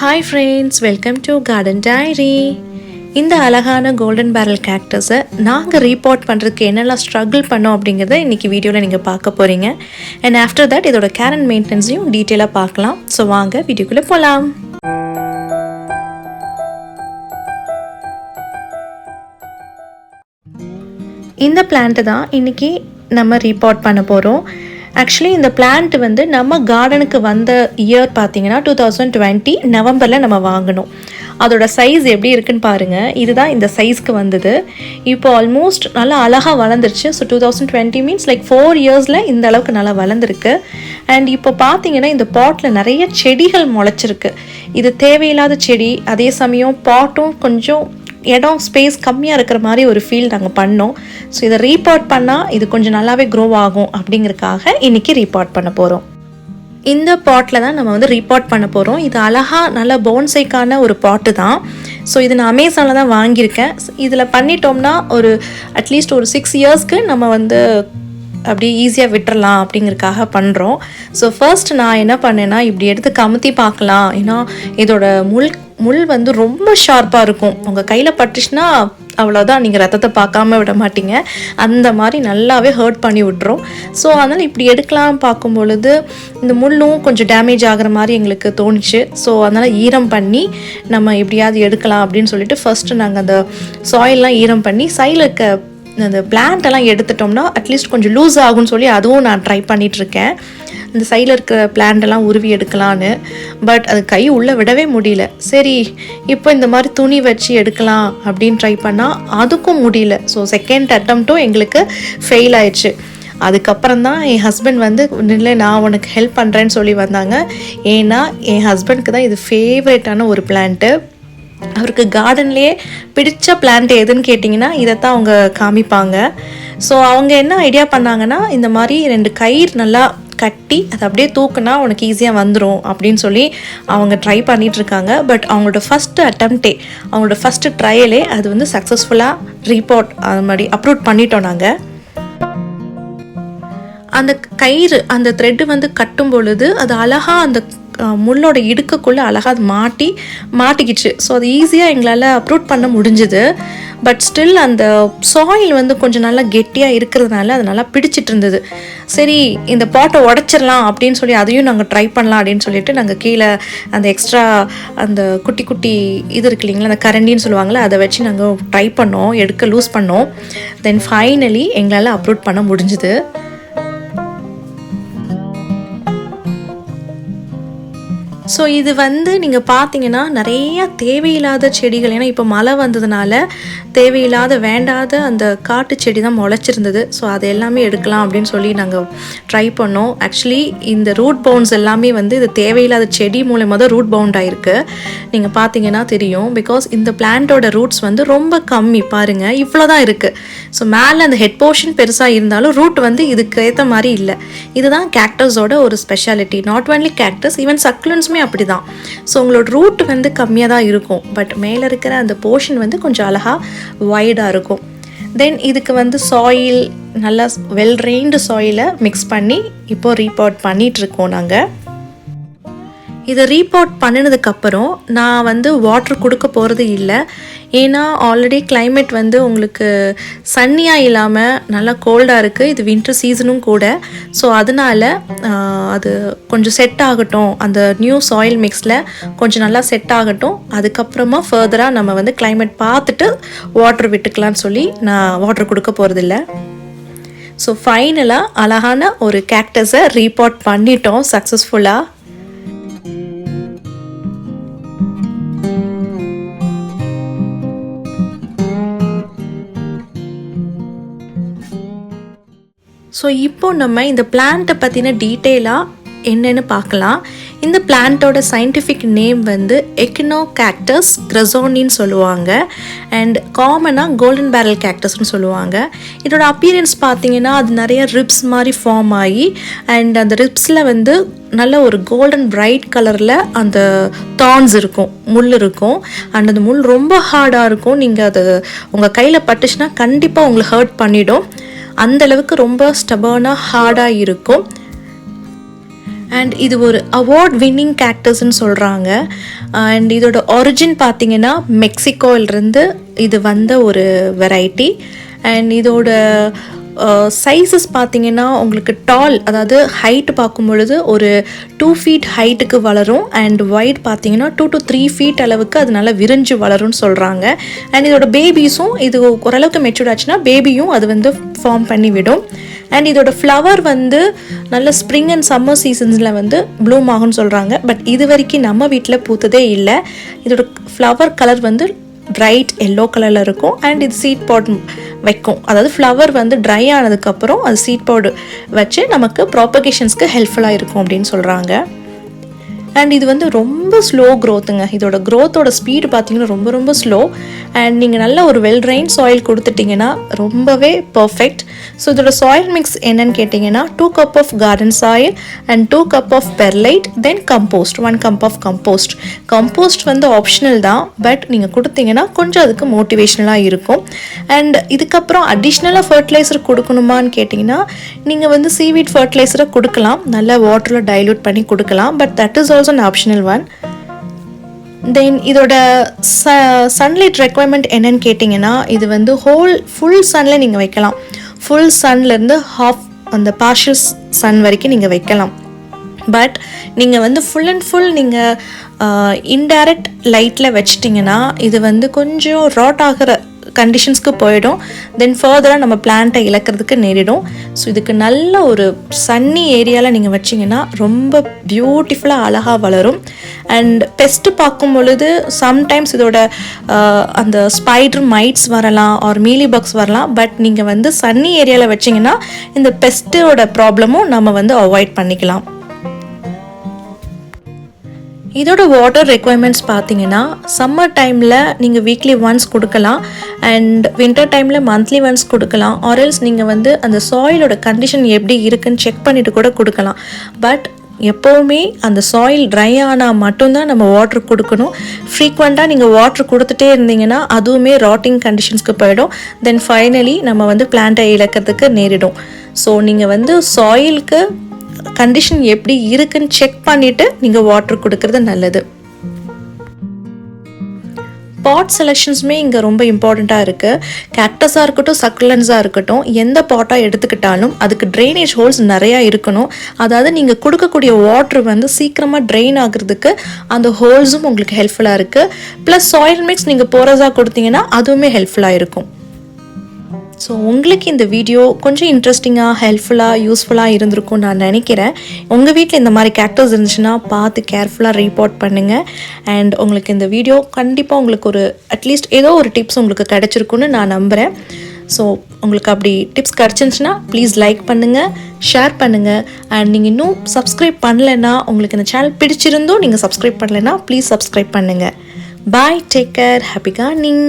Hi friends, welcome to gardendiary. இந்த அழகான golden barrel கேக்டஸை நாங்கள் ரீபாட் பண்ணுறதுக்கு என்னெல்லாம் ஸ்ட்ரகிள் பண்ணோம் அப்படிங்கிறத இன்றைக்கி வீடியோவில் நீங்கள் பார்க்க போகிறீங்க. அண்ட் ஆஃப்டர் தட் இதோட கேர் அண்ட் மெயின்டெனன்ஸையும் டீட்டெயிலாக பார்க்கலாம். ஸோ வாங்க வீடியோக்குள்ளே போகலாம். இந்த பிளான்ட்டு தான் இன்றைக்கி நம்ம ரீபாட் பண்ண போகிறோம். ஆக்சுவலி இந்த பிளான்ட் வந்து நம்ம கார்டனுக்கு வந்த இயர் பார்த்தீங்கன்னா 2020 நவம்பரில் நம்ம வாங்கினோம். அதோட சைஸ் எப்படி இருக்குன்னு பாருங்கள். இதுதான் இந்த சைஸ்க்கு வந்தது. இப்போ ஆல்மோஸ்ட் நல்லா அழகாக வளர்ந்துருச்சு. ஸோ 2020 மீன்ஸ் லைக் 4 இயர்ஸில் இந்த அளவுக்கு நல்லா வளர்ந்துருக்கு. அண்ட் இப்போ பார்த்தீங்கன்னா இந்த பாட்டில் நிறைய செடிகள் முளைச்சிருக்கு. இது தேவையில்லாத செடி, அதே சமயம் பாட்டும் கொஞ்சம் இடம் ஸ்பேஸ் கம்மியாக இருக்கிற மாதிரி ஒரு ஃபீல் நாங்கள் பண்ணோம். ஸோ இதை ரீபாட் பண்ணால் இது கொஞ்சம் நல்லாவே க்ரோ ஆகும் அப்படிங்கிறதுக்காக இன்றைக்கி ரீபாட் பண்ண போகிறோம். இந்த பாட்டில் தான் நம்ம வந்து ரீபாட் பண்ண போகிறோம். இது அழகாக நல்ல போன்சைக்கான ஒரு பாட்டு தான். ஸோ இது நான் அமேசானில் தான் வாங்கியிருக்கேன். இதில் பண்ணிட்டோம்னா ஒரு அட்லீஸ்ட் ஒரு 6 இயர்ஸ்க்கு நம்ம வந்து அப்படி ஈஸியாக விட்டுறலாம் அப்படிங்கிறதுக்காக பண்ணுறோம். ஸோ ஃபர்ஸ்ட் நான் என்ன பண்ணேன்னா இப்படி எடுத்து கமுத்தி பார்க்கலாம். ஏன்னா இதோட முள் வந்து ரொம்ப ஷார்ப்பாக இருக்கும். உங்கள் கையில் பட்டுச்சுன்னா அவ்வளோதான், நீங்கள் ரத்தத்தை பார்க்காம விட மாட்டீங்க. அந்த மாதிரி நல்லாவே ஹர்ட் பண்ணி விட்டுரும். ஸோ அதனால் இப்படி எடுக்கலாம் பார்க்கும் பொழுது இந்த முள்ளும் கொஞ்சம் டேமேஜ் ஆகிற மாதிரி எங்களுக்கு தோணுச்சு. ஸோ அதனால் ஈரம் பண்ணி நம்ம எப்படியாவது எடுக்கலாம் அப்படின்னு சொல்லிட்டு ஃபர்ஸ்ட்டு நாங்கள் அந்த சாயிலெலாம் ஈரம் பண்ணி சைடில் இருக்க அந்த பிளான்ட்டெல்லாம் எடுத்துட்டோம்னா அட்லீஸ்ட் கொஞ்சம் லூஸ் ஆகும்னு சொல்லி அதுவும் நான் ட்ரை பண்ணிகிட்ருக்கேன். இந்த சைடில் இருக்கிற பிளான்ட்டெல்லாம் உருவி எடுக்கலான்னு. பட் அது கை உள்ளே விடவே முடியல. சரி இப்போ இந்த மாதிரி துணி வச்சு எடுக்கலாம் அப்படின்னு ட்ரை பண்ணால் அதுக்கும் முடியல. ஸோ செகண்ட் அட்டம்ப்ட்டும் எங்களுக்கு ஃபெயில் ஆயிடுச்சு. அதுக்கப்புறம் தான் என் ஹஸ்பண்ட் வந்து இல்லை நான் உனக்கு ஹெல்ப் பண்ணுறேன்னு சொல்லி வந்தாங்க. ஏன்னா என் ஹஸ்பண்டுக்கு தான் இது ஃபேவரட்டான ஒரு பிளான்ட்டு. அவருக்கு கார்டன்லேயே பிடிச்ச பிளான்ட் எதுன்னு கேட்டிங்கன்னா இதைத்தான் அவங்க காமிப்பாங்க. ஸோ அவங்க என்ன ஐடியா பண்ணாங்கன்னா இந்த மாதிரி 2 கயிறு நல்லா கட்டி அதை அப்படியே தூக்குனா உனக்கு ஈஸியாக வந்துடும் அப்படின்னு சொல்லி அவங்க ட்ரை பண்ணிகிட்ருக்காங்க. பட் அவங்களோட ஃபஸ்ட்டு அட்டம்ப்டே, அவங்களோட ஃபஸ்ட்டு ட்ரையலே அது வந்து சக்ஸஸ்ஃபுல்லாக ரீபாட் அது மாதிரி அப்ரூவ் பண்ணிட்டோம் நாங்கள். அந்த கயிறு அந்த த்ரெட்டு வந்து கட்டும் பொழுது அது அழகாக அந்த முள்ளோட இடுக்குள்ளே அழகாக அது மாட்டிக்கிச்சு. ஸோ அது ஈஸியாக எங்களால் அப்ரூவ் பண்ண முடிஞ்சுது. பட் ஸ்டில் அந்த சாயில் வந்து கொஞ்சம் நல்லா கெட்டியாக இருக்கிறதுனால அது நல்லா பிடிச்சிட்டு இருந்தது. சரி இந்த பாட்டை உடச்சிடலாம் அப்படின்னு சொல்லி அதையும் நாங்கள் ட்ரை பண்ணலாம் அப்படின்னு சொல்லிட்டு நாங்கள் கீழே அந்த எக்ஸ்ட்ரா அந்த குட்டி குட்டி இது இருக்கு இல்லைங்களா, அந்த கரண்டின்னு சொல்லுவாங்களே, அதை வச்சு நாங்கள் ட்ரை பண்ணோம், எடுக்க லூஸ் பண்ணோம். தென் ஃபைனலி எங்களால் அப்ரூவ் பண்ண முடிஞ்சுது. ஸோ இது வந்து நீங்கள் பார்த்தீங்கன்னா நிறைய தேவையில்லாத செடிகள், ஏன்னா இப்போ மழை வந்ததுனால தேவையில்லாத வேண்டாத அந்த காட்டு செடி தான் முளைச்சிருந்தது. ஸோ அதை எல்லாமே எடுக்கலாம் அப்படின்னு சொல்லி நாங்கள் ட்ரை பண்ணோம். ஆக்சுவலி இந்த ரூட் பவுண்ட்ஸ் எல்லாமே வந்து இது தேவையில்லாத செடி மூலமாக தான் ரூட் பவுண்ட் ஆகிருக்கு. நீங்கள் பார்த்தீங்கன்னா தெரியும். பிகாஸ் இந்த பிளான்ட்டோட ரூட்ஸ் வந்து ரொம்ப கம்மி பாருங்கள், இவ்வளோ தான் இருக்குது. ஸோ மேலே அந்த ஹெட் போர்ஷன் பெருசாக இருந்தாலும் ரூட் வந்து இதுக்கு ஏற்ற மாதிரி இல்லை. இதுதான் கேக்டஸோட ஒரு speciality. Not only cactus, even சக்குலன்ஸுமே அப்படி தான். ஸோ உங்களோட ரூட் வந்து கம்மியாக தான் இருக்கும். பட் மேலே இருக்கிற அந்த போர்ஷன் வந்து கொஞ்சம் அழகாக வைடாக இருக்கும். தென் இதுக்கு வந்து சாயில் நல்லா வெல் ரெயின்டு சாயிலை மிக்ஸ் பண்ணி இப்போது ரீபாட் பண்ணிகிட்ருக்கோம் நாங்கள். இதை ரீபாட் பண்ணினதுக்கப்புறம் நான் வந்து வாட்ரு கொடுக்க போகிறது இல்லை. ஏன்னா ஆல்ரெடி கிளைமேட் வந்து உங்களுக்கு சன்னியாக இல்லாமல் நல்லா கோல்டாக இருக்குது. இது வின்டர் சீசனும் கூட. ஸோ அதனால் அது கொஞ்சம் செட் ஆகட்டும், அந்த நியூ சாயில் மிக்ஸில் கொஞ்சம் நல்லா செட் ஆகட்டும். அதுக்கப்புறமா ஃபர்தராக நம்ம வந்து கிளைமேட் பார்த்துட்டு வாட்ரு விட்டுக்கலான்னு சொல்லி நான் வாட்ரு கொடுக்க போகிறதில்ல. ஸோ ஃபைனலாக அழகான ஒரு கேக்டஸை ரீபாட் பண்ணிட்டோம் சக்ஸஸ்ஃபுல்லாக. ஸோ இப்போ நம்ம இந்த பிளான்ட்டை பற்றின டீட்டெயிலாக என்னென்னு பார்க்கலாம். இந்த பிளான்ட்டோட சயின்டிஃபிக் நேம் வந்து எக்கினோகாக்டஸ் கிரசோனின்னு சொல்லுவாங்க. அண்ட் காமனாக கோல்டன் பேரல் கேக்டஸ்ன்னு சொல்லுவாங்க. இதோட அப்பியரன்ஸ் பார்த்தீங்கன்னா அது நிறைய ரிப்ஸ் மாதிரி ஃபார்ம் ஆகி அண்ட் அந்த ரிப்ஸில் வந்து நல்ல ஒரு கோல்டன் பிரைட் கலரில் அந்த தான்ஸ் இருக்கும், முள் இருக்கும். அண்ட் அந்த முள் ரொம்ப ஹார்டாக இருக்கும். நீங்கள் அது உங்கள் கையில் பட்டுச்சுன்னா கண்டிப்பாக உங்களை ஹர்ட் பண்ணிடும். அந்தளவுக்கு ரொம்ப ஸ்டபர்னாக ஹார்டாக இருக்கும். அண்ட் இது ஒரு அவார்ட் வின்னிங் கேக்டஸ்ன்னு சொல்கிறாங்க. அண்ட் இதோட ஒரிஜின் பார்த்திங்கன்னா மெக்சிகோவிலிருந்து இது வந்த ஒரு வெரைட்டி. அண்ட் இதோட சைஸஸ் பார்த்திங்கன்னா உங்களுக்கு டால், அதாவது ஹைட் பார்க்கும் பொழுது ஒரு 2 feet ஹைட்டுக்கு வளரும். அண்ட் வைட் பார்த்திங்கன்னா 2 to 3 feet அளவுக்கு அது நல்லா விரிஞ்சு வளரும்னு சொல்கிறாங்க. அண்ட் இதோட பேபிஸும் இது ஓரளவுக்கு மெச்சூர்ட் ஆச்சுன்னா பேபியும் அது வந்து ஃபார்ம் பண்ணி விடும். அண்ட் இதோட ஃப்ளவர் வந்து நல்ல ஸ்ப்ரிங் அண்ட் சம்மர் சீசன்ஸில் வந்து ப்ளூம் ஆகும்னு சொல்கிறாங்க. பட் இது வரைக்கும் நம்ம வீட்டில் பூத்ததே இல்லை. இதோட ஃப்ளவர் கலர் வந்து பிரைட் எல்லோ கலரில் இருக்கும். அண்ட் இது சீட் பாட் வைக்கும், அதாவது ஃப்ளவர் வந்து ட்ரை ஆனதுக்கப்புறம் அது சீட் பாட் வச்சு நமக்கு ப்ராப்பகேஷன்ஸ்க்கு ஹெல்ப்ஃபுல்லாக இருக்கும் அப்படின்னு சொல்கிறாங்க. அண்ட் இது வந்து ரொம்ப ஸ்லோ க்ரோத்துங்க. இதோட க்ரோத்தோட ஸ்பீடு பார்த்திங்கன்னா ரொம்ப ரொம்ப ஸ்லோ. அண்ட் நீங்கள் நல்ல ஒரு வெல் ட்ரைன் சாயில் கொடுத்துட்டிங்கன்னா ரொம்பவே பர்ஃபெக்ட். ஸோ இதோட சாயில் மிக்ஸ் என்னன்னு கேட்டிங்கன்னா 2 cup of garden soil and 2 cup of perlite, then compost 1 cup of compost. Compost வந்து ஆப்ஷனல் தான், பட் நீங்கள் கொடுத்தீங்கன்னா கொஞ்சம் அதுக்கு மோட்டிவேஷ்னலாக இருக்கும். அண்ட் இதுக்கப்புறம் அடிஷ்னலாக ஃபர்டிலைசர் கொடுக்கணுமான்னு கேட்டிங்கன்னா நீங்கள் வந்து சீவீட் ஃபர்டிலைசரை கொடுக்கலாம், நல்லா வாட்டரில் டைல்யூட் பண்ணி கொடுக்கலாம். But that is also an optional one. தென் இதோட சன்லைட் ரெக்குவயர்மெண்ட் என்னன்னு கேட்டிங்கன்னா இது வந்து ஃபுல் சன்ல நீங்கள் வைக்கலாம். ஃபுல் சன்லேருந்து ஹாஃப் அந்த பார்ஷியல் சன் வரைக்கும் நீங்கள் வைக்கலாம். பட் நீங்கள் வந்து ஃபுல் அண்ட் ஃபுல் நீங்கள் இன்டைரக்ட் லைட்டில் வச்சிட்டிங்கன்னா இது வந்து கொஞ்சம் ராட் ஆகிற கண்டிஷன்ஸ்க்கு போயிடும். தென் ஃபர்தராக நம்ம பிளான்ட்டை இழக்கிறதுக்கு நேரிடும். ஸோ இதுக்கு நல்ல ஒரு சன்னி ஏரியாவில் நீங்கள் வச்சிங்கன்னா ரொம்ப பியூட்டிஃபுல்லாக அழகாக வளரும். அண்ட் பெஸ்ட்டு பார்க்கும் பொழுது சம்டைம்ஸ் இதோட அந்த ஸ்பைடர் மைட்ஸ் வரலாம் ஆர் மீலி பக்ஸ் வரலாம். பட் நீங்கள் வந்து சன்னி ஏரியாவில் வச்சிங்கன்னா இந்த பெஸ்ட்டோட ப்ராப்ளமும் நம்ம வந்து அவாய்ட் பண்ணிக்கலாம். இதோட வாட்டர் ரெக்குவயர்மெண்ட்ஸ் பார்த்தீங்கன்னா சம்மர் டைமில் நீங்கள் வீக்லி ஒன்ஸ் கொடுக்கலாம். அண்ட் வின்டர் டைமில் மந்த்லி ஒன்ஸ் கொடுக்கலாம். ஆர்எல்ஸ் நீங்கள் வந்து அந்த சாயிலோட கண்டிஷன் எப்படி இருக்குன்னு செக் பண்ணிவிட்டு கூட கொடுக்கலாம். பட் எப்போவுமே அந்த சாயில் ட்ரை ஆனால் மட்டும்தான் நம்ம வாட்டர் கொடுக்கணும். ஃப்ரீக்வெண்ட்டாக நீங்கள் வாட்டர் கொடுத்துட்டே இருந்தீங்கன்னா அதுவுமே ராட்டிங் கண்டிஷன்ஸ்க்கு போயிடும். தென் ஃபைனலி நம்ம வந்து பிளான்ட்டை இழக்கிறதுக்கு நேரிடும். ஸோ நீங்கள் வந்து சாயிலுக்கு கண்டிஷன் எப்படி இருக்குன்னு செக் பண்ணிவிட்டு நீங்கள் வாட்டர் கொடுக்கறது நல்லது. பாட் செலெக்ஷன்ஸுமே இங்கே ரொம்ப இம்பார்ட்டண்ட்டாக இருக்குது. கேக்டஸாக இருக்கட்டும், சக்குலன்ஸாக இருக்கட்டும், எந்த பாட்டாக எடுத்துக்கிட்டாலும் அதுக்கு ட்ரைனேஜ் ஹோல்ஸ் நிறையா இருக்கணும். அதாவது நீங்கள் கொடுக்கக்கூடிய வாட்டர் வந்து சீக்கிரமாக ட்ரெயின் ஆகுறதுக்கு அந்த ஹோல்ஸும் உங்களுக்கு ஹெல்ப்ஃபுல்லாக இருக்குது. ப்ளஸ் சாயில் மிக்ஸ் நீங்கள் போரஸாக கொடுத்தீங்கன்னா அதுவுமே ஹெல்ப்ஃபுல்லாக இருக்கும். ஸோ உங்களுக்கு இந்த வீடியோ கொஞ்சம் இன்ட்ரெஸ்டிங்காக, ஹெல்ப்ஃபுல்லாக, யூஸ்ஃபுல்லாக இருந்திருக்கும் நான் நினைக்கிறேன். உங்கள் வீட்டில் இந்த மாதிரி கேக்டஸ் இருந்துச்சுன்னா பார்த்து கேர்ஃபுல்லாக ரீபோர்ட் பண்ணுங்கள். அண்ட் உங்களுக்கு இந்த வீடியோ கண்டிப்பாக உங்களுக்கு ஒரு அட்லீஸ்ட் ஏதோ ஒரு டிப்ஸ் உங்களுக்கு கிடச்சிருக்குன்னு நான் நம்புகிறேன். ஸோ உங்களுக்கு அப்படி டிப்ஸ் கிடச்சிருந்துச்சுன்னா ப்ளீஸ் லைக் பண்ணுங்கள், ஷேர் பண்ணுங்கள். அண்ட் நீங்கள் இன்னும் சப்ஸ்கிரைப் பண்ணலைன்னா, உங்களுக்கு இந்த சேனல் பிடிச்சிருந்தோம் நீங்கள் சப்ஸ்கிரைப் பண்ணலைன்னா ப்ளீஸ் சப்ஸ்கிரைப் பண்ணுங்கள். பாய், டேக் கேர், ஹாப்பி கார்டனிங்.